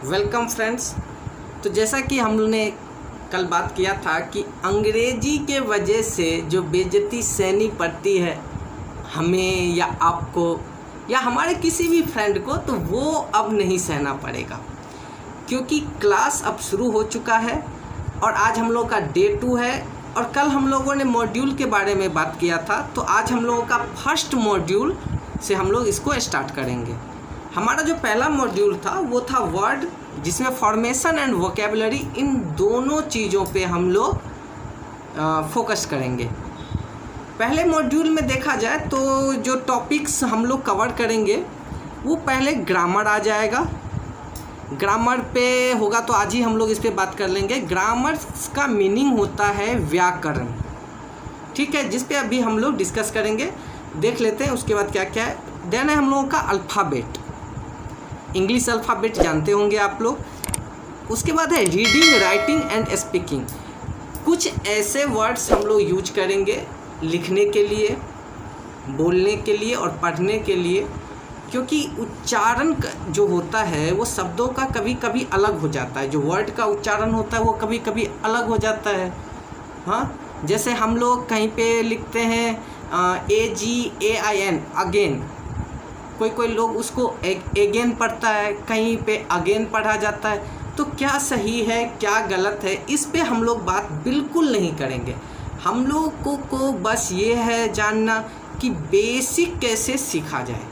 Welcome friends. तो जैसा कि हमने कल बात किया था कि अंग्रेजी के वजह से जो बेइज्जती सहनी पड़ती है हमें या आपको या हमारे किसी भी फ्रेंड को, तो वो अब नहीं सहना पड़ेगा क्योंकि क्लास अब शुरू हो चुका है और आज हम लोग का डे 2 है। और कल हम लोगों ने मॉड्यूल के बारे में बात किया था, तो आज हम लोगों का फर्स्ट मॉड्यूल से हम लोग इसको स्टार्ट करेंगे। हमारा जो पहला मॉड्यूल था वो था वर्ड, जिसमें फॉर्मेशन एंड वोकेबलरी, इन दोनों चीज़ों पे हम लोग फोकस करेंगे। पहले मॉड्यूल में देखा जाए तो जो टॉपिक्स हम लोग कवर करेंगे वो पहले ग्रामर आ जाएगा। ग्रामर पे होगा तो आज ही हम लोग इस पे बात कर लेंगे। ग्रामर का मीनिंग होता है व्याकरण, ठीक है, जिस पे अभी हम लोग डिस्कस करेंगे, देख लेते हैं उसके बाद क्या क्या है। देन है हम लोगों का अल्फ़ाबेट, इंग्लिश अल्फ़ाबेट जानते होंगे आप लोग। उसके बाद है रीडिंग, राइटिंग एंड स्पीकिंग। कुछ ऐसे वर्ड्स हम लोग यूज करेंगे लिखने के लिए, बोलने के लिए और पढ़ने के लिए, क्योंकि उच्चारण जो होता है वो शब्दों का कभी कभी अलग हो जाता है। जो वर्ड का उच्चारण होता है वो कभी कभी अलग हो जाता है। हाँ, जैसे हम लोग कहीं पे लिखते हैं AGAIN, अगेन, कोई लोग उसको एगेन पढ़ता है, कहीं पे अगेन पढ़ा जाता है। तो क्या सही है क्या गलत है, इस पे हम लोग बात बिल्कुल नहीं करेंगे। हम लोग को बस ये है जानना कि बेसिक कैसे सीखा जाए,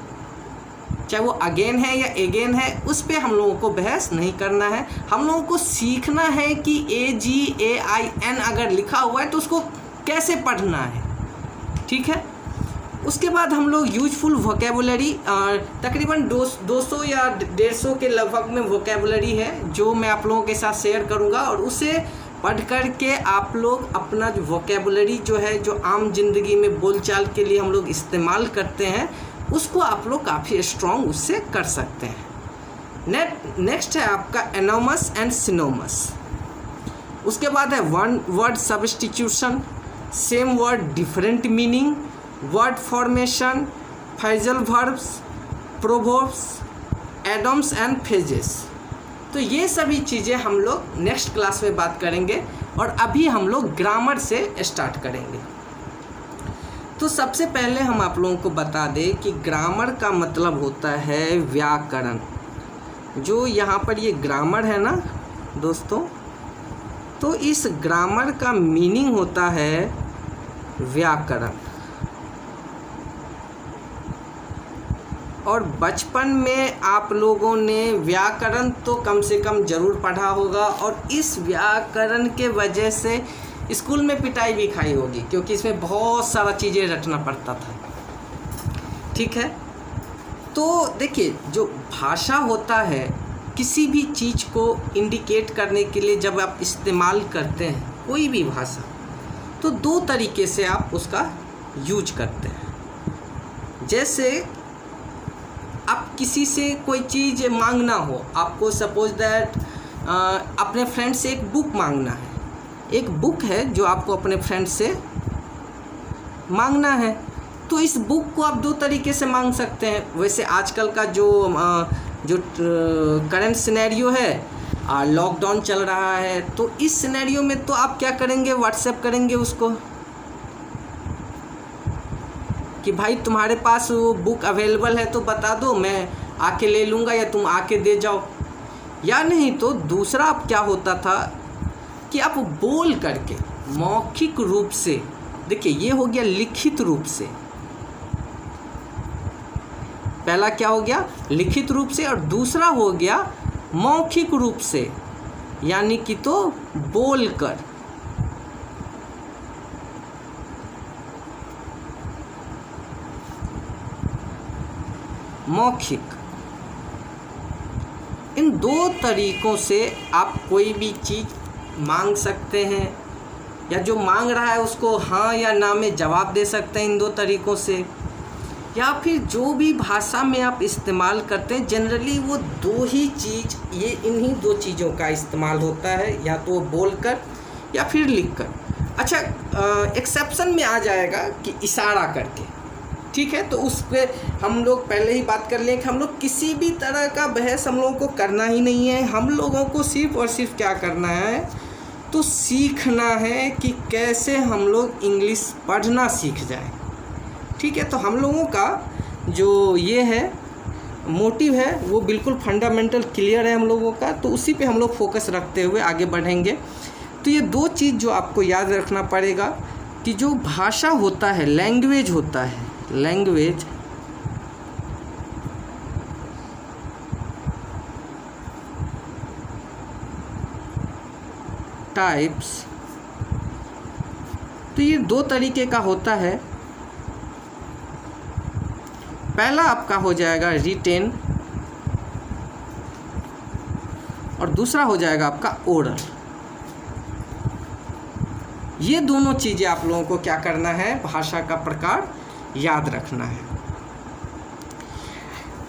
चाहे वो अगेन है या एगेन है, उस पे हम लोगों को बहस नहीं करना है। हम लोगों को सीखना है कि AGAIN अगर लिखा हुआ है तो उसको कैसे पढ़ना है, ठीक है। उसके बाद हम लोग यूजफुल वोकेबुलरी, तकरीबन 200 या 150 के लगभग में वोकेबुलरी है जो मैं आप लोगों के साथ शेयर करूंगा, और उसे पढ़ कर के आप लोग अपना जो वोकेबुलरी जो है, जो आम जिंदगी में बोलचाल के लिए हम लोग इस्तेमाल करते हैं, उसको आप लोग काफ़ी स्ट्रॉन्ग उससे कर सकते हैं। नेक्स्ट है आपका एनोमस एंड सिनोमस। उसके बाद है one word substitution, same word different meaning, word formation, phrasal verbs, proverbs, idioms and phrases. तो ये सभी चीज़ें हम लोग नेक्स्ट क्लास में बात करेंगे, और अभी हम लोग ग्रामर से स्टार्ट करेंगे। तो सबसे पहले हम आप लोगों को बता दें कि ग्रामर का मतलब होता है व्याकरण। जो यहाँ पर ये ग्रामर है ना दोस्तों, तो इस ग्रामर का मीनिंग होता है व्याकरण। और बचपन में आप लोगों ने व्याकरण तो कम से कम ज़रूर पढ़ा होगा, और इस व्याकरण के वजह से स्कूल में पिटाई भी खाई होगी, क्योंकि इसमें बहुत सारा चीज़ें रटना पड़ता था, ठीक है। तो देखिए, जो भाषा होता है किसी भी चीज़ को इंडिकेट करने के लिए जब आप इस्तेमाल करते हैं कोई भी भाषा, तो 2 तरीके से आप उसका यूज करते हैं। जैसे आप किसी से कोई चीज़ मांगना हो, आपको सपोज दैट अपने फ्रेंड से एक बुक मांगना है, एक बुक है जो आपको अपने फ्रेंड से मांगना है, तो इस बुक को आप 2 तरीके से मांग सकते हैं। वैसे आजकल का जो करंट सिनेरियो है, लॉकडाउन चल रहा है, तो इस सिनेरियो में तो आप क्या करेंगे, व्हाट्सएप करेंगे उसको कि भाई तुम्हारे पास वो बुक अवेलेबल है तो बता दो, मैं आके ले लूँगा, या तुम आके दे जाओ। या नहीं तो दूसरा आप क्या होता था कि आप बोल करके मौखिक रूप से, देखिए ये हो गया लिखित रूप से, पहला क्या हो गया लिखित रूप से, और दूसरा हो गया मौखिक रूप से, यानी कि तो बोल कर। मौखिक, इन 2 तरीकों से आप कोई भी चीज़ मांग सकते हैं, या जो मांग रहा है उसको हाँ या ना में जवाब दे सकते हैं इन 2 तरीकों से। या फिर जो भी भाषा में आप इस्तेमाल करते हैं, जनरली वो 2 ही चीज़, ये इन्हीं 2 चीज़ों का इस्तेमाल होता है, या तो बोलकर या फिर लिखकर। अच्छा, एक्सेप्शन में आ जाएगा कि इशारा करके, ठीक है। तो उस पर हम लोग पहले ही बात कर लें कि हम लोग किसी भी तरह का बहस हम लोगों को करना ही नहीं है। हम लोगों को सिर्फ और सिर्फ क्या करना है, तो सीखना है कि कैसे हम लोग इंग्लिश पढ़ना सीख जाएं। ठीक है। तो हम लोगों का जो ये है मोटिव है वो बिल्कुल फंडामेंटल क्लियर है हम लोगों का, तो उसी पे हम लोग फोकस रखते हुए आगे बढ़ेंगे। तो ये दो चीज़ जो आपको याद रखना पड़ेगा कि जो भाषा होता है, लैंग्वेज होता है, लैंग्वेज टाइप्स, तो ये दो तरीके का होता है। पहला आपका हो जाएगा रिटेन और दूसरा हो जाएगा आपका ओरल। ये दोनों चीज़ें आप लोगों को क्या करना है, भाषा का प्रकार याद रखना है।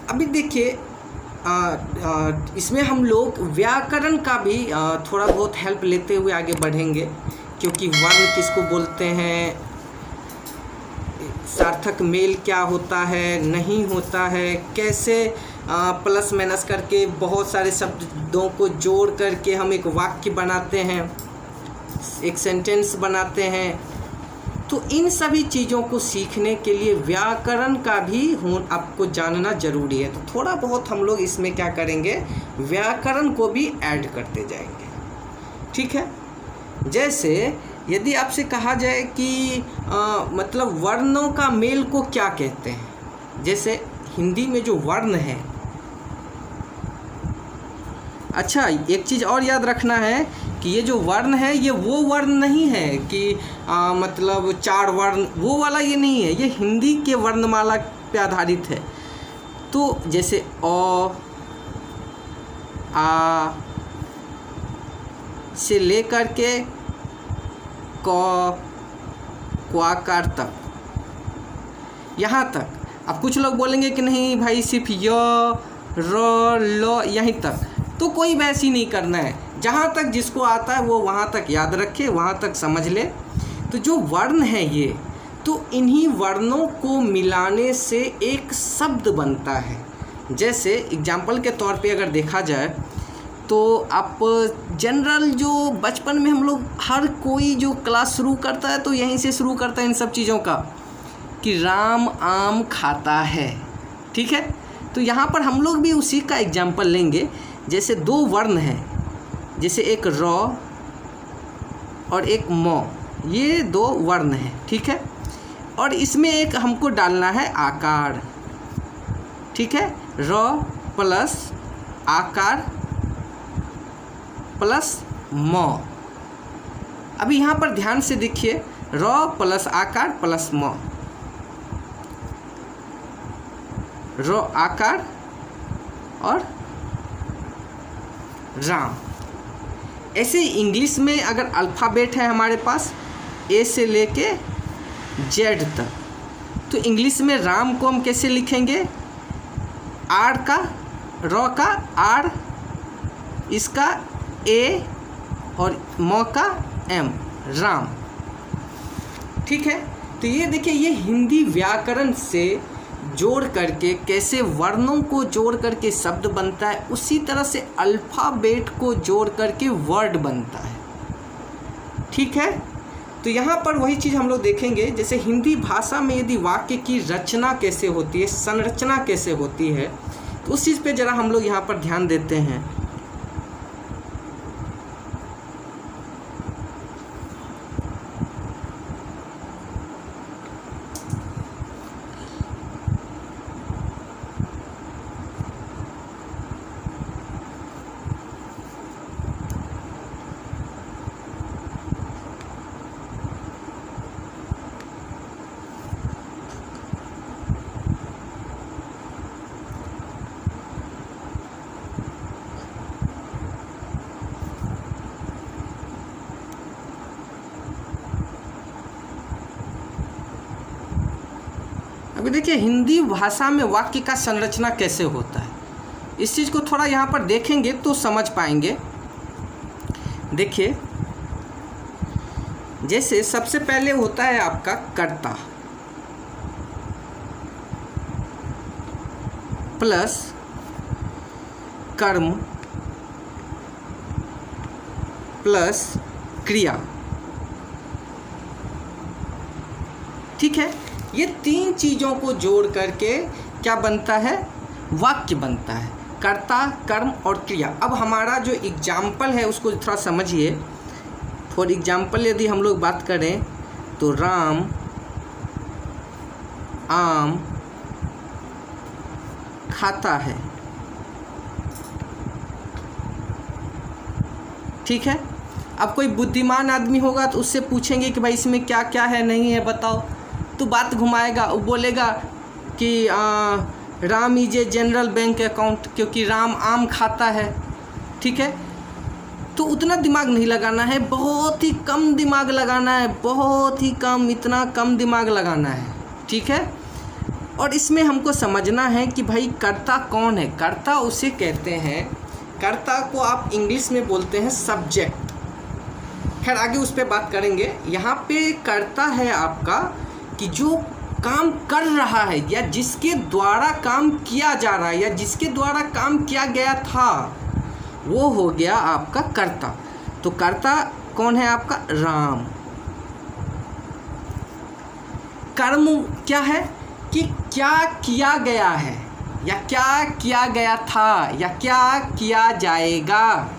अभी देखिए इसमें हम लोग व्याकरण का भी थोड़ा बहुत हेल्प लेते हुए आगे बढ़ेंगे, क्योंकि वर्ण किसको बोलते हैं, सार्थक मेल क्या होता है, नहीं होता है, कैसे प्लस माइनस करके बहुत सारे शब्दों को जोड़ करके हम एक वाक्य बनाते हैं, एक सेंटेंस बनाते हैं। तो इन सभी चीज़ों को सीखने के लिए व्याकरण का भी आपको जानना ज़रूरी है। तो थोड़ा बहुत हम लोग इसमें क्या करेंगे, व्याकरण को भी ऐड करते जाएंगे। ठीक है। जैसे यदि आपसे कहा जाए कि मतलब वर्णों का मेल को क्या कहते हैं, जैसे हिंदी में जो वर्ण है, अच्छा एक चीज़ और याद रखना है कि ये जो वर्ण है ये वो वर्ण नहीं है कि मतलब 4 वर्ण वो वाला, ये नहीं है, ये हिंदी के वर्णमाला पे आधारित है। तो जैसे अ, आ से लेकर के क, क्वाकार तक, यहाँ तक। अब कुछ लोग बोलेंगे कि नहीं भाई सिर्फ य, र, ल यहीं तक, तो कोई बहस ही नहीं करना है। जहाँ तक जिसको आता है वो वहाँ तक याद रखे, वहाँ तक समझ ले। तो जो वर्ण है ये, तो इन्हीं वर्णों को मिलाने से एक शब्द बनता है। जैसे एग्जाम्पल के तौर पे अगर देखा जाए तो आप जनरल जो बचपन में हम लोग हर कोई जो क्लास शुरू करता है तो यहीं से शुरू करता है इन सब चीज़ों का, कि राम आम खाता है। ठीक है। तो यहाँ पर हम लोग भी उसी का एग्जाम्पल लेंगे। जैसे 2 वर्ण हैं, जैसे एक र और एक म, ये 2 वर्ण हैं। ठीक है। और इसमें एक हमको डालना है आकार। ठीक है। र प्लस आकार प्लस म। अभी यहाँ पर ध्यान से देखिए, र प्लस आकार प्लस म, र आकार और राम। ऐसे इंग्लिश में अगर अल्फ़ाबेट है हमारे पास ए से लेके जेड तक, तो इंग्लिश में राम को हम कैसे लिखेंगे, आर का, र का आर, इसका ए और म का एम, राम। ठीक है। तो ये देखिए, ये हिंदी व्याकरण से जोड़ करके कैसे वर्णों को जोड़ करके शब्द बनता है, उसी तरह से अल्फ़ाबेट को जोड़ करके वर्ड बनता है। ठीक है। तो यहाँ पर वही चीज़ हम लोग देखेंगे, जैसे हिंदी भाषा में यदि वाक्य की रचना कैसे होती है, संरचना कैसे होती है, तो उस चीज़ पे ज़रा हम लोग यहाँ पर ध्यान देते हैं। अभी देखिए, हिंदी भाषा में वाक्य का संरचना कैसे होता है, इस चीज़ को थोड़ा यहाँ पर देखेंगे तो समझ पाएंगे। देखिए, जैसे सबसे पहले होता है आपका कर्ता। प्लस कर्म प्लस क्रिया। ठीक है, ये तीन चीज़ों को जोड़ करके क्या बनता है, वाक्य बनता है, कर्ता, कर्म और क्रिया। अब हमारा जो एग्जाम्पल है उसको थोड़ा समझिए। फॉर एग्जाम्पल यदि हम लोग बात करें तो राम आम खाता है। ठीक है, अब कोई बुद्धिमान आदमी होगा तो उससे पूछेंगे कि भाई इसमें क्या क्या है, नहीं है बताओ, तो बात घुमाएगा, वो बोलेगा कि Ram is a general bank account, क्योंकि राम आम खाता है। ठीक है, तो उतना दिमाग नहीं लगाना है, बहुत ही कम दिमाग लगाना है, बहुत ही कम, इतना कम दिमाग लगाना है। ठीक है, और इसमें हमको समझना है कि भाई कर्ता कौन है। कर्ता उसे कहते हैं, कर्ता को आप इंग्लिश में बोलते हैं सब्जेक्ट। खैर आगे उस पर बात करेंगे। यहाँ पे कर्ता है आपका कि जो काम कर रहा है या जिसके द्वारा काम किया जा रहा है या जिसके द्वारा काम किया गया था, वो हो गया आपका कर्ता। तो कर्ता कौन है आपका, राम। कर्म क्या है कि क्या किया गया है या क्या किया गया था या क्या किया जाएगा।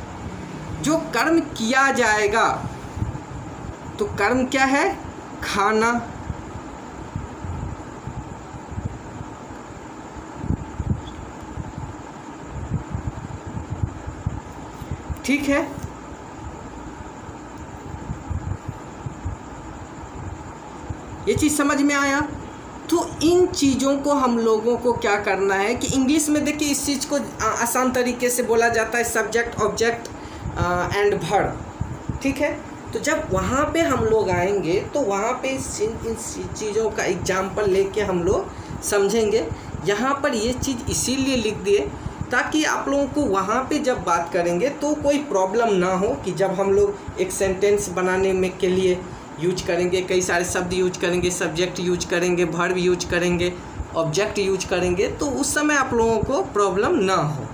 जो कर्म किया जाएगा, तो कर्म क्या है, खाना। ठीक है, ये चीज़ समझ में आया। तो इन चीज़ों को हम लोगों को क्या करना है कि इंग्लिश में देखिए इस चीज़ को आसान तरीके से बोला जाता है सब्जेक्ट, ऑब्जेक्ट एंड वर्ब। ठीक है, तो जब वहाँ पे हम लोग आएंगे तो वहाँ पे इन चीज़ों का एग्जाम्पल लेके हम लोग समझेंगे। यहाँ पर ये चीज़ इसीलिए लिख दिए ताकि आप लोगों को वहाँ पे जब बात करेंगे तो कोई प्रॉब्लम ना हो कि जब हम लोग एक सेंटेंस बनाने में के लिए यूज करेंगे, कई सारे शब्द यूज करेंगे, सब्जेक्ट यूज करेंगे, वर्ब यूज करेंगे, ऑब्जेक्ट यूज करेंगे, तो उस समय आप लोगों को प्रॉब्लम ना हो।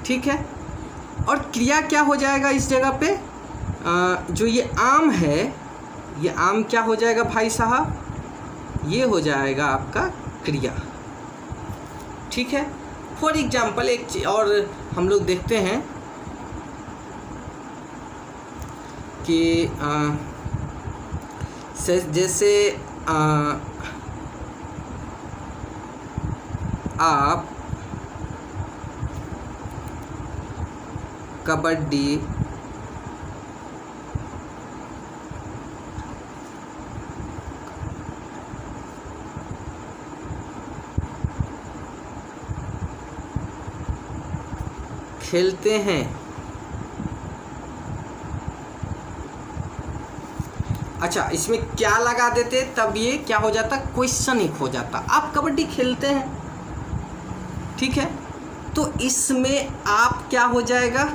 ठीक है, और क्रिया क्या हो जाएगा इस जगह पे, जो ये आम है, ये आम क्या हो जाएगा भाई साहब, ये हो जाएगा आपका क्रिया। ठीक है, फॉर एग्जाम्पल एक चीज और हम लोग देखते हैं कि जैसे आप कबड्डी खेलते हैं, अच्छा इसमें क्या लगा देते तब ये क्या हो जाता, क्वेश्चन एक हो जाता, आप कबड्डी खेलते हैं। ठीक है, तो इसमें आप क्या हो जाएगा,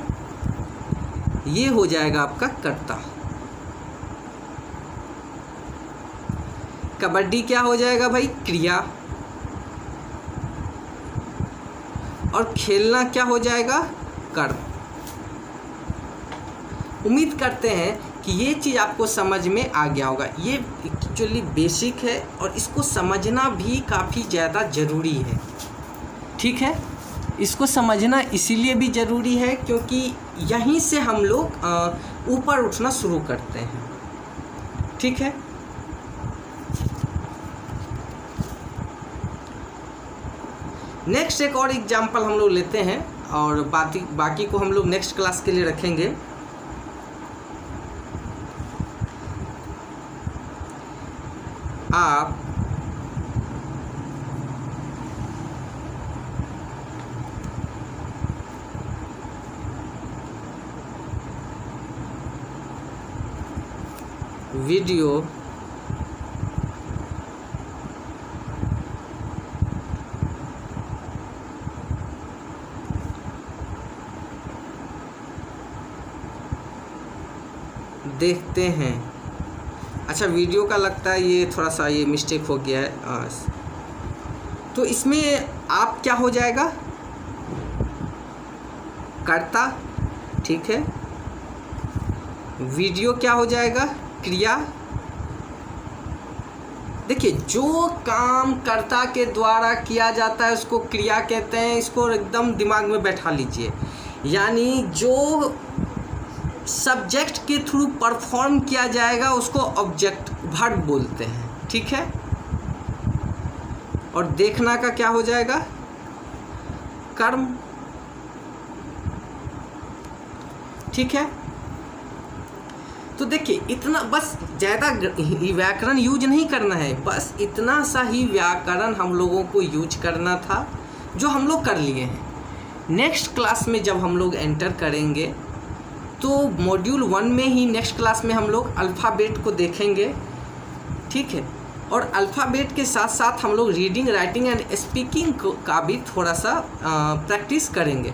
ये हो जाएगा आपका कर्ता। कबड्डी क्या हो जाएगा भाई, क्रिया, और खेलना क्या हो जाएगा, कर्म। उम्मीद करते हैं कि ये चीज़ आपको समझ में आ गया होगा। ये एक्चुअली बेसिक है और इसको समझना भी काफ़ी ज़्यादा ज़रूरी है। ठीक है, इसको समझना इसीलिए भी ज़रूरी है क्योंकि यहीं से हम लोग ऊपर उठना शुरू करते हैं। ठीक है, नेक्स्ट एक और एग्जाम्पल हम लोग लेते हैं और बाकी को हम लोग नेक्स्ट क्लास के लिए रखेंगे। आप वीडियो देखते हैं। अच्छा, वीडियो का लगता है ये थोड़ा सा ये मिस्टेक हो गया है। तो इसमें आप क्या हो जाएगा, कर्ता, ठीक है। वीडियो क्या हो जाएगा, क्रिया। देखिए, जो काम कर्ता के द्वारा किया जाता है उसको क्रिया कहते हैं। इसको एकदम दिमाग में बैठा लीजिए। यानी जो सब्जेक्ट के थ्रू परफॉर्म किया जाएगा उसको ऑब्जेक्ट, वर्ब बोलते हैं, ठीक है। और देखना का क्या हो जाएगा, कर्म, ठीक है। तो देखिए, इतना बस, ज़्यादा व्याकरण यूज नहीं करना है, बस इतना सा ही व्याकरण हम लोगों को यूज करना था, जो हम लोग कर लिए हैं। नेक्स्ट क्लास में जब हम लोग एंटर करेंगे तो मॉड्यूल 1 में ही नेक्स्ट क्लास में हम लोग अल्फ़ाबेट को देखेंगे, ठीक है। और अल्फ़ाबेट के साथ साथ हम लोग रीडिंग, राइटिंग एंड स्पीकिंग का भी थोड़ा सा प्रैक्टिस करेंगे।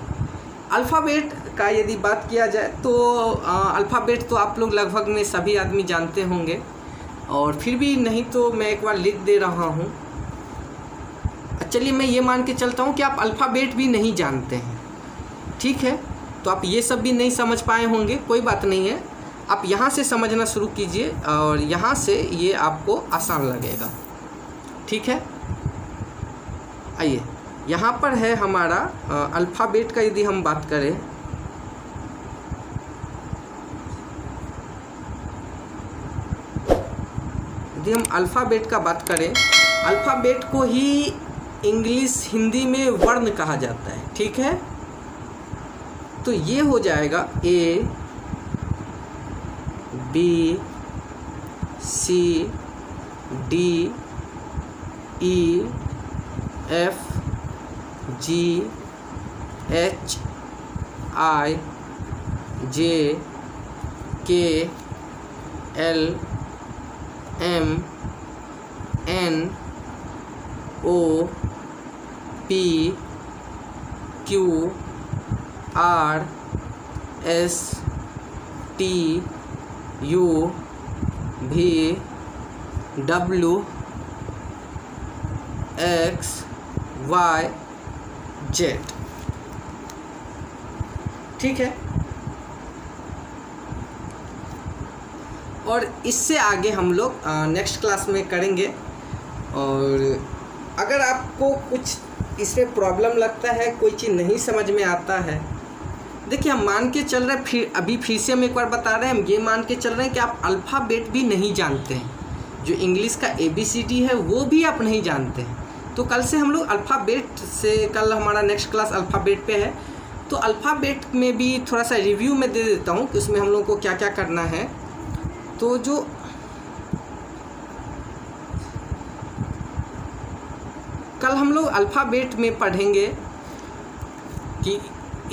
अल्फ़ाबेट का यदि बात किया जाए तो अल्फ़ाबेट तो आप लोग लगभग में सभी आदमी जानते होंगे, और फिर भी नहीं तो मैं एक बार लिख दे रहा हूँ। चलिए, मैं ये मान के चलता हूँ कि आप अल्फ़ाबेट भी नहीं जानते हैं, ठीक है। तो आप ये सब भी नहीं समझ पाए होंगे, कोई बात नहीं है। आप यहाँ से समझना शुरू कीजिए और यहाँ से ये आपको आसान लगेगा, ठीक है। आइए, यहाँ पर है हमारा अल्फ़ाबेट का यदि हम बात करें, यदि हम अल्फ़ाबेट का बात करें, अल्फ़ाबेट को ही इंग्लिश, हिंदी में वर्ण कहा जाता है, ठीक है। तो ये हो जाएगा A, B, C, D, E, F, G, H, I, J, K, L, M, N, O, P, Q, R, S, T, U, V, W, X, Y, Z, ठीक है। और इससे आगे हम लोग नेक्स्ट क्लास में करेंगे। और अगर आपको कुछ इसमें प्रॉब्लम लगता है, कोई चीज़ नहीं समझ में आता है, देखिए, हम मान के चल रहे हैं, फिर से हम एक बार बता रहे हैं, हम ये मान के चल रहे हैं कि आप अल्फ़ाबेट भी नहीं जानते हैं। जो इंग्लिश का ABCD है वो भी आप नहीं जानते हैं। तो कल से हम लोग अल्फ़ाबेट से, कल हमारा नेक्स्ट क्लास अल्फ़ाबेट पे है, तो अल्फ़ाबेट में भी थोड़ा सा रिव्यू में दे देता हूँ कि उसमें हम लोग को क्या क्या करना है। तो जो कल हम लोग अल्फ़ाबेट में पढ़ेंगे कि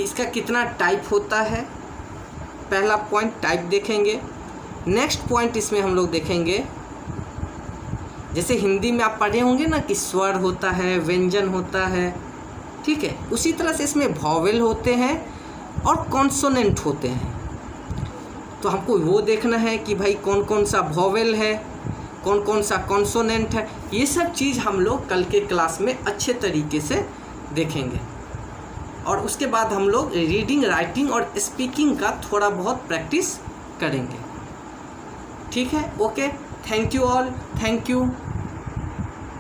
इसका कितना टाइप होता है। पहला पॉइंट टाइप देखेंगे। नेक्स्ट पॉइंट इसमें हम लोग देखेंगे, जैसे हिंदी में आप पढ़े होंगे ना कि स्वर होता है, व्यंजन होता है, ठीक है। उसी तरह से इसमें वॉवेल होते हैं और कॉन्सोनेंट होते हैं। तो हमको वो देखना है कि भाई कौन कौन सा वॉवेल है, कौन कौन सा कॉन्सोनेंट है। ये सब चीज़ हम लोग कल के क्लास में अच्छे तरीके से देखेंगे। और उसके बाद हम लोग रीडिंग, राइटिंग और स्पीकिंग का थोड़ा बहुत प्रैक्टिस करेंगे, ठीक है। Okay, thank you all, thank you.